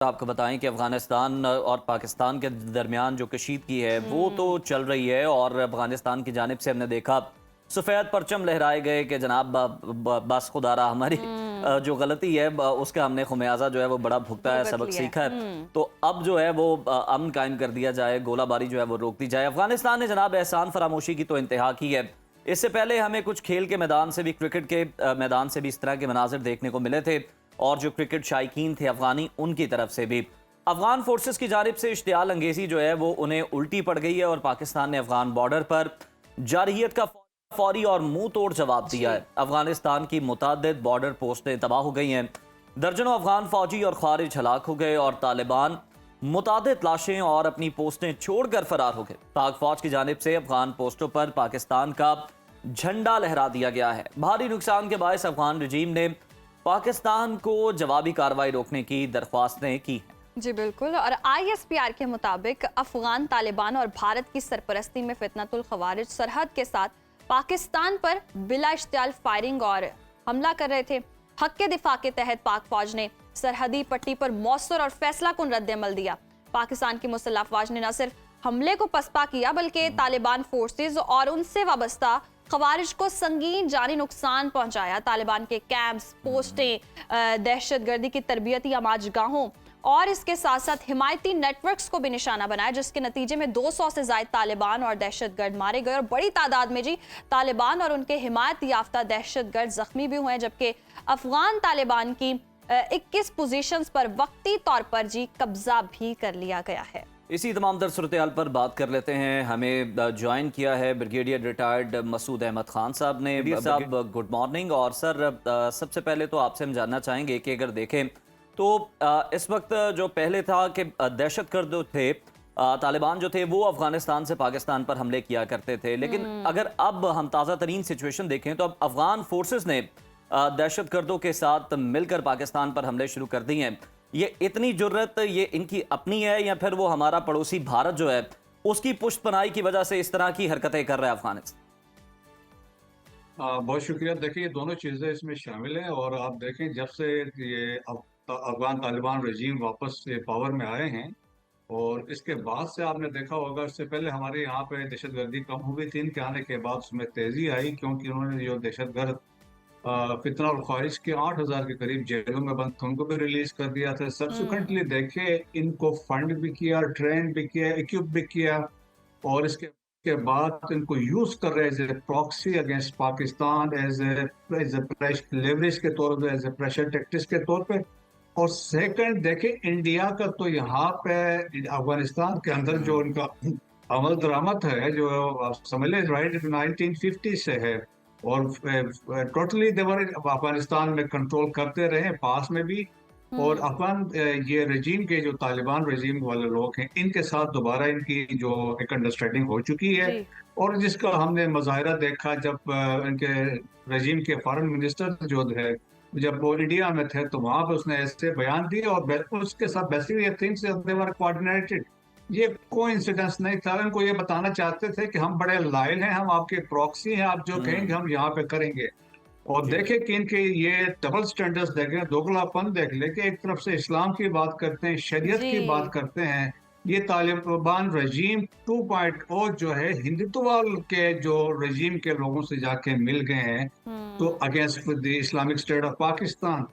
आपको बताएं कि अफ़गानिस्तान और पाकिस्तान के दरमियान जो कशीदगी है वो तो चल रही है और अफ़गानिस्तान की जानिब से हमने देखा सफ़ेद परचम लहराए गए कि जनाब बस खुदारा हमारी जो गलती है उसका हमने खुमियाजा जो है वो बड़ा भुगता है, सबक सीखा है। तो अब जो है वो अमन कायम कर दिया जाए, गोलाबारी जो है वो रोक दी जाए। अफ़गानिस्तान ने जनाब एहसान फरामोशी की तो इंतहा की है। इससे पहले हमें कुछ खेल के मैदान से भी, क्रिकेट के मैदान से भी इस तरह के मनाजिर देखने को मिले थे और जो क्रिकेट शायकीन थे अफगानी, उनकी तरफ से भी अफगान फोर्सेस की जानिब से इश्तियाल अंगेजी जो है वो उन्हें उल्टी पड़ गई है और पाकिस्तान ने अफगान बॉर्डर पर जारहियत का फौरी और मुंह तोड़ जवाब दिया है। अफगानिस्तान की मुतादिद बॉर्डर पोस्टें तबाह हो गई हैं, दर्जनों अफगान फौजी और खारिज हलाक हो गए और तालिबान मुतादिद लाशें और अपनी पोस्टें छोड़कर फरार हो गए। पाक फौज की जानिब से अफगान पोस्टों पर पाकिस्तान का झंडा लहरा दिया गया है। भारी नुकसान के बायस अफगान रजीम ने पाकिस्तान को जवाबी कार्रवाई रोकने की दरख्वास्तें की हैं। जी बिल्कुल। और ISPR के मुताबिक अफगान तालिबान और भारत की सरपरस्ती में फितनतुल खवारिज सरहद के साथ पाकिस्तान पर बिला इश्तियाल फायरिंग और हमला कर रहे थे। हक के दिफा के तहत पाक फौज ने सरहदी पट्टी पर मौसर और फैसला कुन रद्द-ए-अमल दिया। पाकिस्तान की मुसल्लह अफवाज ने न सिर्फ हमले को पसपा किया बल्कि तालिबान फोर्सेज और उनसे वाबस्ता खवारिज को संगीन जानी नुकसान पहुंचाया। तालिबान के कैंप्स, पोस्टें, दहशतगर्दी की तरबियती अमाजगाहों और इसके साथ साथ हिमायती नेटवर्क्स को भी निशाना बनाया, जिसके नतीजे में 200 से ज्यादा तालिबान और दहशतगर्द मारे गए और बड़ी तादाद में जी तालिबान और उनके हिमायत याफ्ता दहशतगर्द जख्मी भी हुए हैं। जबकि अफगान तालिबान की 21 पोजीशंस पर वक्ती तौर पर जी कब्जा भी कर लिया गया है। इसी तमाम तर सूरत पर बात कर लेते हैं। हमें ज्वाइन किया है ब्रिगेडियर रिटायर्ड मसूद अहमद खान साहब ने। साहब गुड मॉर्निंग। और सर सबसे पहले तो आपसे हम जानना चाहेंगे कि अगर देखें तो इस वक्त जो पहले था कि दहशतगर्द थे, तालिबान जो थे वो अफगानिस्तान से पाकिस्तान पर हमले किया करते थे, लेकिन अगर अब हम ताज़ा तरीन सिचुएशन देखें तो अब अफगान फोर्सेस ने दहशतगर्दों के साथ मिलकर पाकिस्तान पर हमले शुरू कर दिए हैं। ये इतनी जुर्रत ये इनकी अपनी है या फिर वो हमारा पड़ोसी भारत जो है उसकी पुष्टपनाही की वजह से इस तरह की हरकतें कर रहा है अफगानिस्तान? बहुत शुक्रिया। देखिए, ये दोनों चीज़ें इसमें शामिल हैं। और आप देखें, जब से ये अफगान तालिबान रजीम वापस से पावर में आए हैं और इसके बाद से आपने देखा होगा, इससे पहले हमारे यहाँ पे दहशतगर्दी कम हुई थी, इनके आने के बाद उसमें तेजी आई, क्योंकि उन्होंने जो दहशतगर्द फितना और ख्वारिश के 8,000 के करीब जेलों में बंद थे उनको भी रिलीज कर दिया था। सब्सिक्वेंटली देखे, इनको फंड भी किया, ट्रेन भी किया, इक्विप भी किया और इसके बाद इनको यूज कर रहे as a proxy against Pakistan, as a leverage के तौर पे, एज ए प्रेशर टैक्टिक्स के तौर पे। और सेकंड देखें, इंडिया का तो यहाँ पे अफगानिस्तान के अंदर जो इनका अमल दरामद है, जो आप समझ लें राइट 1950 से है और टोटली देवर अफगानिस्तान में कंट्रोल करते रहे पास में भी। और अफगान ये रजीम के जो तालिबान रजीम वाले लोग हैं, इनके साथ दोबारा इनकी जो एक अंडरस्टैंडिंग हो चुकी है और जिसका हमने मुजाहिरा देखा जब इनके रजीम के फॉरेन मिनिस्टर जो है, जब वो इंडिया में थे तो वहां पर उसने ऐसे बयान दिए और उसके साथ basically things they were coordinated. ये कोइंसिडेंस नहीं था। इनको ये बताना चाहते थे कि हम बड़े लायल हैं, हम आपके प्रॉक्सी हैं, आप जो कहेंगे हम यहाँ पे करेंगे। और देखें कि इनके ये डबल स्टैंडर्ड्स देखें, दोगलापन देख ले कि एक तरफ से इस्लाम की बात करते हैं, शरीयत की बात करते हैं। ये तालिबान रजीम 2.0 जो है हिंदुत्व के जो रजीम के लोगों से जाके मिल गए हैं तो against the Islamic state of Pakistan.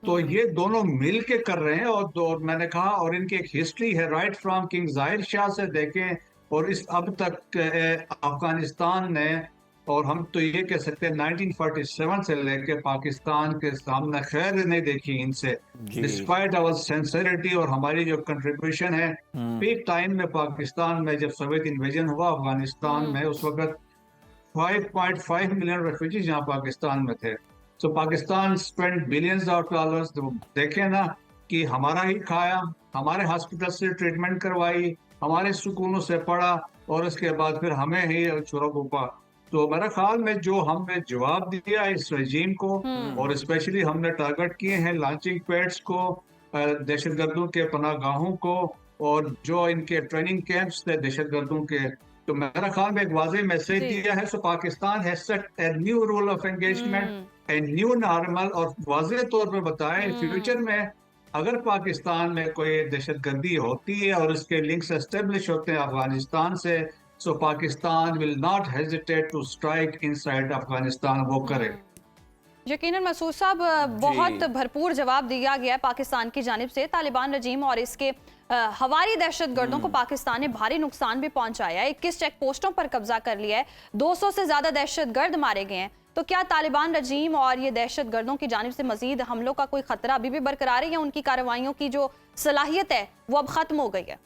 तो ये दोनों मिल के कर रहे हैं। और मैंने कहा, और इनकी एक हिस्ट्री है राइट फ्रॉम किंग जाहिर शाह से देखें और इस अब तक अफगानिस्तान ने, और हम तो ये कह सकते हैं 1947 से लेके पाकिस्तान के सामने खैर नहीं देखी इनसे, डिस्पाइट आवर सिंसियरिटी और हमारी जो कंट्रीब्यूशन है। पीक टाइम में पाकिस्तान में जब सोवियत इन्वेजन हुआ अफगानिस्तान में, उस वक्त 5.5 मिलियन रेफ्यूजीज यहाँ पाकिस्तान में थे। तो Pakistan spend billions of dollars. देखें ना कि हमारा ही खाया, हमारे हॉस्पिटल से ट्रीटमेंट करवाई, हमारे सुकूनों से पढ़ा और उसके बाद फिर हमें ही छुरा घूपा। तो मेरा ख्याल में जो हमने जवाब दिया इस रजीम को और स्पेशली हमने टारगेट किए हैं लॉन्चिंग पैड्स को, दहशतगर्दों के पनाहगाहों को और जो इनके ट्रेनिंग कैंप्स थे दहशतगर्दों के, तो मेरा ख्याल में एक वाज़ेह मैसेज दिया है। So Pakistan has set a new rule of engagement, a new normal, और वाज़ेह तौर पर बताया फ्यूचर में अगर पाकिस्तान में कोई दहशतगर्दी होती है और उसके लिंक्स एस्टेब्लिश होते हैं अफगानिस्तान से, so Pakistan will not hesitate to strike inside Afghanistan, वो करे। यकीनन मसूद साहब, बहुत भरपूर जवाब दिया गया है पाकिस्तान की जानिब से। तालिबान रजीम और इसके हवारी दहशतगर्दों को पाकिस्तान ने भारी नुकसान भी पहुंचाया है। 21 चेक पोस्टों पर कब्जा कर लिया है, 200 से ज्यादा दहशतगर्द मारे गए हैं। तो क्या तालिबान रजीम और ये दहशतगर्दों की जानिब से मजीद हमलों का कोई खतरा अभी भी बरकरार है, या उनकी कार्रवाइयों की जो सलाहियत है वो अब खत्म हो गई है?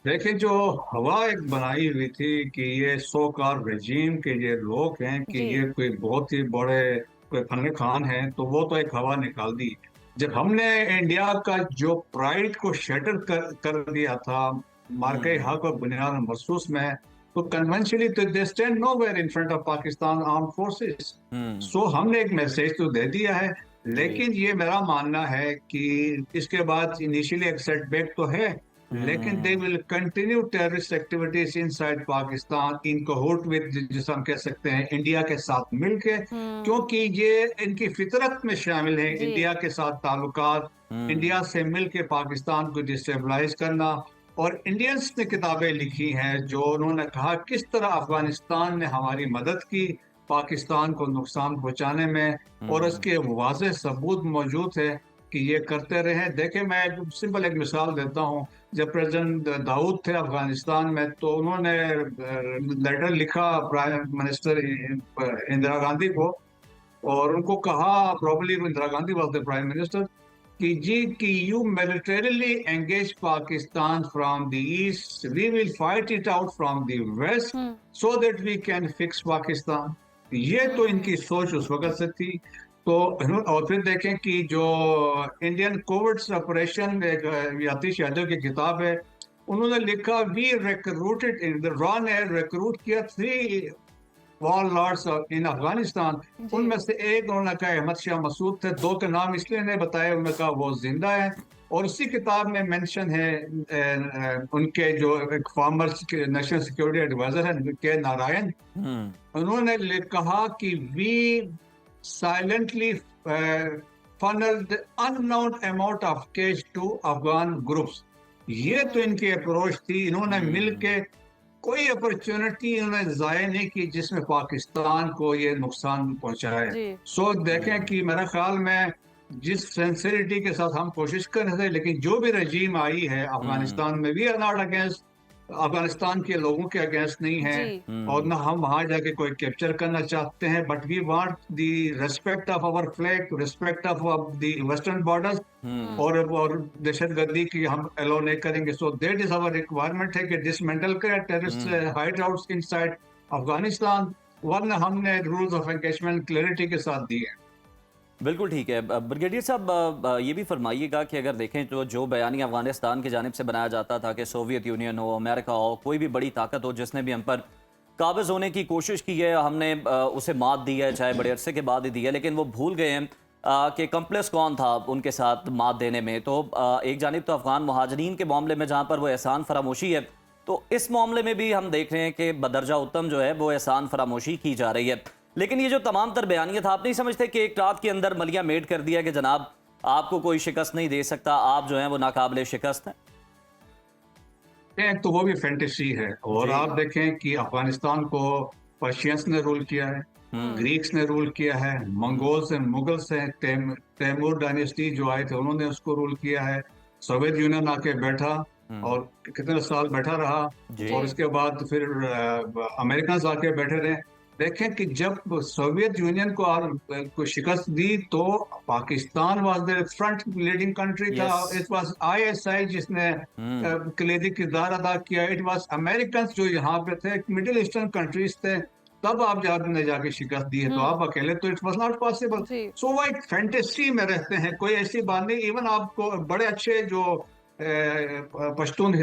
देखिए, जो हवा एक बनाई हुई थी कि ये सो कॉल्ड रजीम के ये लोग हैं कि जी। ये कोई बहुत ही बड़े कोई फन खान है, तो वो तो एक हवा निकाल दी। जब हमने इंडिया का जो प्राइड को शटर कर दिया था मार्के हक और बुनियाद महसूस में, तो कन्वेंशनली तो they stand nowhere in front of Pakistan armed forces. So हमने एक मैसेज तो दे दिया है, लेकिन ये मेरा मानना है कि इसके बाद इनिशियली एक सेटबैक तो है, लेकिन they will continue terrorist activities inside Pakistan in cahoots with, जिसे हम कह सकते हैं इंडिया के साथ मिलके, क्योंकि ये इनकी फितरत में शामिल है जी। इंडिया के साथ ताल्लुकात, इंडिया से मिलके पाकिस्तान को डिस्टेबलाइज करना। और इंडियंस ने किताबें लिखी हैं जो उन्होंने कहा किस तरह अफगानिस्तान ने हमारी मदद की पाकिस्तान को नुकसान पहुंचाने में, और उसके वाज़ेह सबूत मौजूद है कि ये करते रहे। देखिए, मैं सिंपल एक मिसाल देता हूँ। जब प्रेसिडेंट दाऊद थे अफगानिस्तान में, तो उन्होंने लेटर लिखा प्राइम मिनिस्टर इंदिरा गांधी को, और उनको कहा, probably Indira Gandhi was the prime minister, कि जी कि you militarily engage Pakistan from the east, we will fight it out from the west so that we can fix Pakistan. ये तो इनकी सोच उस वक्त से थी। तो और फिर देखें कि जो Indian covert operation, Atish Yadav की किताब है, उन्होंने लिखा वी रिक्रूटेड इन द रॉ ने रिक्रूट किया 3 वॉर लॉर्ड्स इन अफगानिस्तान। उनमें से एक उन्होंने कहा अहमद शाह मसूद थे, 2 के नाम इसलिए नहीं बताए, उन्होंने कहा वो जिंदा है। और उसी किताब में मेंशन है उनके जो एक फॉर्मर नेशनल सिक्योरिटी एडवाइजर है के नारायण, उन्होंने कहा कि we silently funneled unknown amount of cash to Afghan groups। ये तो इनकी अप्रोच थी। इन्होंने मिलके कोई अपॉर्चुनिटी इन्होंने जाया नहीं की जिसमें पाकिस्तान को ये नुकसान पहुंचाए। सो देखें कि मेरा ख्याल में जिस सिंसियरिटी के साथ हम कोशिश कर रहे थे, लेकिन जो भी रजीम आई है अफगानिस्तान में, we are not against Afghanistan के लोगों के अगेंस्ट नहीं है, और ना हम वहां जाके कोई कैप्चर करना चाहते हैं, but we want the respect of our flag, respect of the western borders, और दहशतगर्दी की हम अलो नहीं करेंगे। So that is our requirement है कि डिसमेंटल करें terrorist hideouts inside Afghanistan, वरना हमने रूल्स ऑफ एंगेजमेंट क्लैरिटी के साथ दिए। बिल्कुल ठीक है। ब्रिगेडियर साहब, ये भी फरमाइएगा कि अगर देखें तो जो बयानी अफगानिस्तान की जानिब से बनाया जाता था कि सोवियत यूनियन हो, अमेरिका हो, कोई भी बड़ी ताकत हो जिसने भी हम पर काबिज होने की कोशिश की है, हमने उसे मात दी है, चाहे बड़े अरसे के बाद ही दी है, लेकिन वो भूल गए हैं कि कम्प्लेस कौन था उनके साथ मात देने में। तो एक जानिब तो अफगान महाजरीन के मामले में जहाँ पर वो एहसान फरामोशी है, तो इस मामले में भी हम देख रहे हैं कि बदरजा उत्तम जो है वो एहसान फरामोशी की जा रही है। लेकिन ये जो तमाम तर बयानियत, आप नहीं समझते कि एक रात के अंदर मलिया मेड कर दिया कि जनाब आपको कोई शिकस्त नहीं दे सकता, आप जो है वो नाकाबिले शिकस्त हैं? तो वो भी फैंटेसी है। और आप देखें कि अफगानिस्तान को पर्शियंस ने रूल किया है, ग्रीक्स ने रूल किया है, मंगोल्स एंड मुगल्स हैं, तैमूर डायनेस्टी जो आए थे उन्होंने उसको रूल किया है, सोवियत यूनियन आके बैठा और कितने साल बैठा रहा, और उसके बाद फिर अमेरिकन आके बैठे रहे। देखें कि जब सोवियत यूनियन को शिकस्त दी तो Pakistan was the front leading country था। इट वाज आईएसआई जिसने कलीदी किरदार अदा किया। इट वाज अमेरिकन जो यहाँ पे थे, मिडिल ईस्टर्न कंट्रीज थे, तब आप जाके शिकस्त दी है, तो आप अकेले तो इट वाज नॉट पॉसिबल। सो वो एक फैंटेसी में रहते हैं, कोई ऐसी बात नहीं। इवन आपको बड़े अच्छे जो पश्तून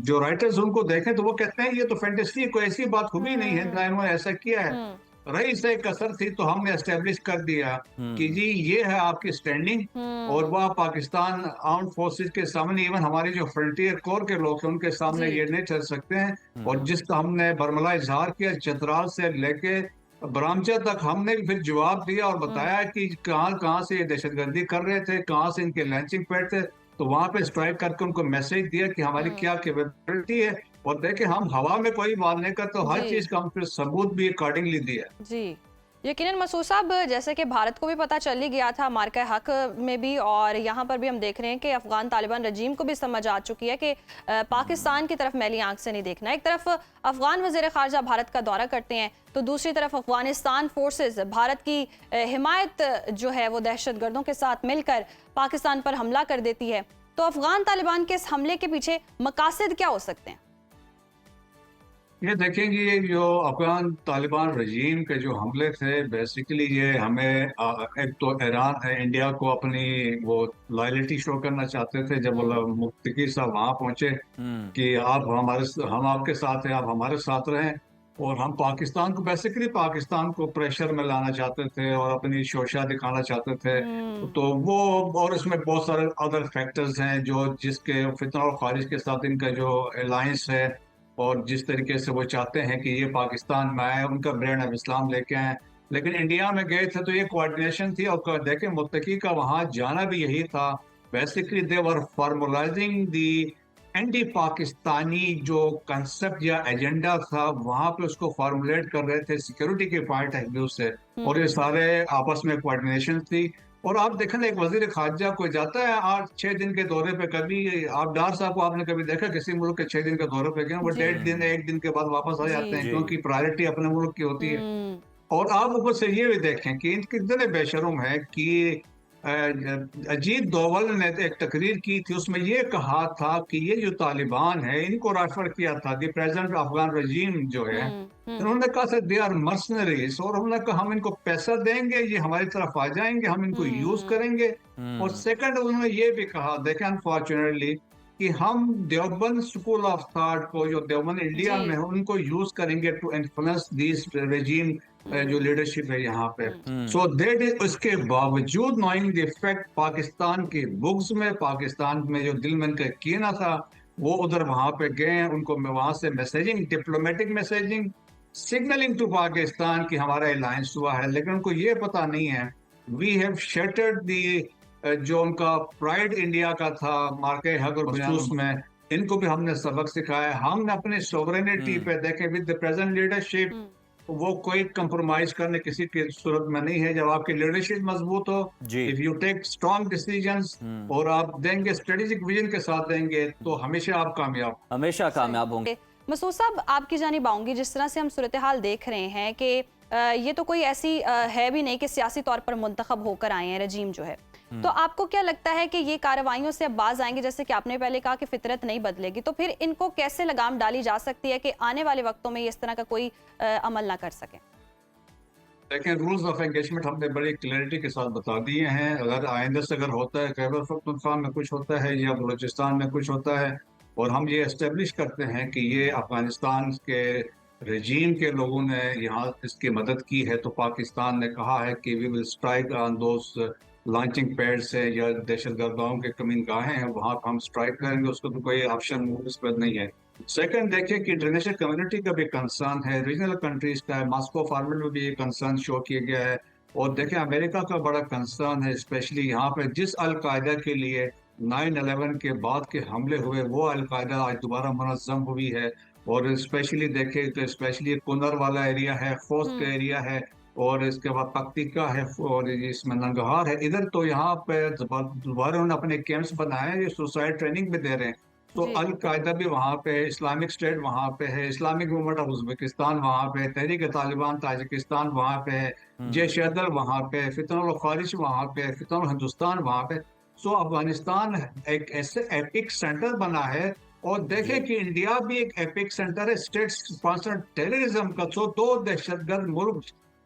जो राइटर्स उनको देखें तो वो कहते हैं ये तो फैंटेसी, कोई ऐसी बात हुई नहीं है ना इन्होंने ऐसा किया है। रही से कसर थी तो हमने एस्टेब्लिश कर दिया कि जी ये है आपकी स्टैंडिंग, और वह पाकिस्तान आर्म्ड फोर्सेस के सामने, इवन हमारे जो फ्रंटियर कोर के लोग हैं उनके सामने ये नहीं चल सकते हैं। और जिसका हमने बरमला इजहार किया चतराल से लेके बरामचा तक हमने भी फिर जवाब दिया और बताया कि कहाँ कहाँ से ये दहशतगर्दी कर रहे थे, कहाँ से इनके लॉन्चिंग पैड थे, तो वहां पे स्ट्राइक करके उनको मैसेज दिया कि हमारी क्या कैपेबिलिटी है। और देखे हम हवा में कोई मार नहीं करते, हर जी चीज का हम फिर सबूत भी अकॉर्डिंगली दिया। जी, यकीनन मसूद साहब, जैसे कि भारत को भी पता चल ही गया था मार्का हक में भी, और यहाँ पर भी हम देख रहे हैं कि अफगान तालिबान रजीम को भी समझ आ चुकी है कि पाकिस्तान की तरफ मैली आंख से नहीं देखना। एक तरफ अफगान वज़ीर ख़ारजा भारत का दौरा करते हैं, तो दूसरी तरफ अफगानिस्तान फोर्सेस भारत की हिमायत जो है वो दहशतगर्दों के साथ मिलकर पाकिस्तान पर हमला कर देती है। तो अफगान तालिबान के इस हमले के पीछे मकासद क्या हो सकते हैं? ये देखेंगे, ये जो अफगान तालिबान रजीम के जो हमले थे, बेसिकली ये हमें एक तो ईरान इंडिया को अपनी वो लॉयल्टी शो करना चाहते थे जब वो मुफ्ती साहब वहां पहुंचे कि हम आपके साथ हैं, आप हमारे साथ रहें। और हम पाकिस्तान को बेसिकली पाकिस्तान को प्रेशर में लाना चाहते थे और अपनी शोशा दिखाना चाहते थे। तो वो, और इसमें बहुत सारे अदर फैक्टर्स हैं जो जिसके फितना और खारिज के साथ इनका जो अलायंस है और जिस तरीके से वो चाहते हैं कि ये पाकिस्तान में आए, उनका ब्रांड ऑफ इस्लाम लेके आए। लेकिन इंडिया में गए थे तो ये कोऑर्डिनेशन थी, और देखें मुत्तकी का वहां जाना भी यही था। Basically they were formulising the anti Pakistani जो कंसेप्ट या एजेंडा था, वहां पे उसको फॉर्मुलेट कर रहे थे सिक्योरिटी के पॉइंट ऑफ व्यू से। और ये सारे आपस में कोऑर्डिनेशन थी। और आप देखें, एक वजीर खारजा कोई जाता है 8-6 दिन के दौरे पे, कभी आप डार साहब को आपने कभी देखा किसी मुल्क के 6 दिन के दौरे पे गए? वो जी 1.5 दिन 1 दिन के बाद वापस आ जाते हैं, जी क्योंकि प्रायोरिटी अपने मुल्क की होती है। हम्म, और आप ऊपर से ये भी देखें कि इन कितने बेशर्म है कि अजीत दोवल ने एक तकरीर की थी, उसमें ये कहा था कि ये जो तालिबान है, इनको रेफर किया था द प्रेजेंट अफगान रजीम जो है, उन्होंने कहा था दे आर मर्सनरीज, और उन्होंने कहा हम इनको पैसा देंगे, ये हमारी तरफ आ जाएंगे, हम इनको यूज करेंगे। और सेकंड उन्होंने ये भी कहा, देखें अनफॉर्चुनेटली, कि हम देवबंद स्कूल ऑफ थॉट को, जो देवबंद इंडिया में है, उनको यूज करेंगे टू इन्फ्लुएंस दिस रेजीम, जो लीडरशिप है यहाँ पे। सो दैट इज, उसके बावजूद नोइंग द फैक्ट, पाकिस्तान के बुक्स में, पाकिस्तान में जो दिल में इनका कीना था, वो उधर वहां पे गए हैं। उनको वहां से messaging, diplomatic messaging, signalling to Pakistan कि हमारा अलायंस हुआ है। लेकिन उनको ये पता नहीं है, वी हैव शटर्ड दी जो उनका प्राइड इंडिया का था मार्के हक और बसूस में, इनको भी हमने सबक सिखाया। हमने अपने सोवरेनिटी पे देखें, विद द प्रेजेंट लीडरशिप, वो कोई कंप्रोमाइज करने किसी की सूरत में नहीं है। जब आपकी लीडरशिप मजबूत हो, if you take strong decisions, और आप देंगे स्ट्रेटेजिक विजन के साथ देंगे, तो हमेशा आप कामयाब होंगे। मसूद साहब, आपकी जानिब आऊंगी। जिस तरह से हम सूरत हाल देख रहे हैं कि ये तो कोई ऐसी है भी नहीं कि सियासी तौर पर मुंतखब होकर आए हैं रजीम जो है, तो आपको क्या लगता है कि ये कार्रवाइयों से अब बाज आएंगे? जैसे कि आपने पहले कहा कि फितरत नहीं बदलेगी, तो फिर इनको कैसे लगाम डाली जा सकती है कि आने वाले वक्तों में इस तरह का कोई अमल ना कर सके? लेकिन रूल्स ऑफ एंगेजमेंट हमने बड़ी क्लैरिटी के साथ बता दिए हैं। अगर आइंदा से अगर होता है, खैबर पख्तूनख्वा में कुछ होता है या बलूचिस्तान में कुछ होता है, और हम ये एस्टेब्लिश करते हैं कि ये अफगानिस्तान के रजीम के लोगों ने यहाँ इसकी मदद की है, तो पाकिस्तान ने कहा है कि we will strike on those launching pad से, या दहशतगर्दों के कमीन गाहें हैं वहाँ पर हम स्ट्राइक करेंगे। उसको तो कोई ऑप्शन इस पर नहीं है। सेकंड, देखिए कि इंटरनेशनल कम्युनिटी का भी कंसर्न है, रीजनल कंट्रीज का है, मॉस्को फॉर्मेट में भी ये कंसर्न शो किया गया है। और देखिए अमेरिका का बड़ा कंसर्न है, स्पेशली यहाँ पे जिस अलकायदा के लिए 9/11 के बाद के हमले हुए, वो अलकायदा आज दोबारा मुनज़्ज़म हुई है। और स्पेशली देखें तो स्पेशली कुनर वाला एरिया है, खोस्त का एरिया है, और इसके बाद पक्तिका है, और इसमें नंगहार है। इधर तो यहाँ पे दोबारा उन्होंने अपने कैंप्स बनाए हैं, ये सुसाइड ट्रेनिंग भी दे रहे हैं। तो अल कायदा भी वहाँ पे है, इस्लामिक स्टेट वहाँ पे है, इस्लामिक मूवमेंट ऑफ उज़्बेकिस्तान वहाँ पे है, तहरीक तालिबान ताजिकिस्तान वहाँ पे है, जैश अदल वहाँ पे है, फितनुल खारिज वहाँ पे है, फितनुल हिंदुस्तान वहाँ पे। सो अफगानिस्तान एक ऐसे एपिक सेंटर बना है। और देखें कि इंडिया भी एक एपिक सेंटर है स्टेट स्पॉन्सर्ड टेररिज्म का। तो दो दहशतगर्द मुल्क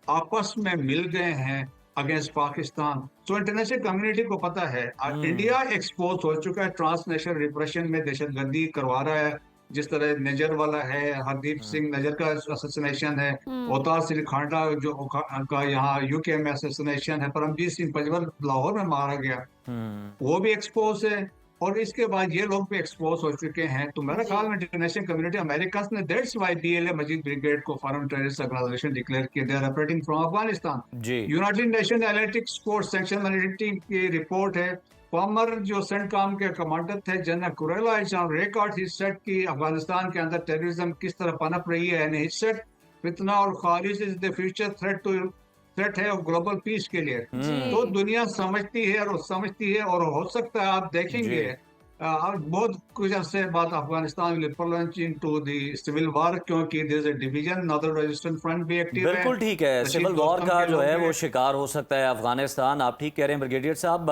आपस में मिल गए हैं against Pakistan. So international community को पता है इंडिया एक्सपोज हो चुका है, ट्रांसनेशनल रिप्रेशन में दहशतगर्दी करवा रहा है। जिस तरह नजर वाला है, हरदीप सिंह नजर का असैसिनेशन है, अवतार सिंह खांडा जो का यहाँ यूके में असैसिनेशन है, परमजीत सिंह पंजवल लाहौर में मारा गया, वो भी एक्सपोज है। और इसके बाद ये लोग भी एक्सपोज हो चुके हैं, तो मेरा ख्याल में इंटरनेशनल कम्युनिटी अमेरिकन ने that's why BLA Majeed brigade को फॉरेन टेररिस्ट ऑर्गेनाइजेशन डिक्लेयर किया, they are operating from Afghanistan. जी United Nation analytics court section team की रिपोर्ट है, फॉर्मर जो सेंटकॉम के कमांडर थे जनरल कुरेला रिकॉर्ड ही सेट की अफगानिस्तान के अंदर टेररिज्म किस तरह पनप रही है, एंड ही सेट फितना और खारिज इज द फ्यूचर थ्रेट है ग्लोबल पीस के लिए। तो दुनिया समझती है और हो सकता है आप देखेंगे बहुत कुछ अरसे बाद Afghanistan will plunge into the civil war, क्योंकि there is a division, northern resistance front भी एक्टिव है। बिल्कुल ठीक है, सिविल वॉर का जो है वो शिकार हो सकता है अफगानिस्तान। आप ठीक कह रहे हैं ब्रिगेडियर साहब।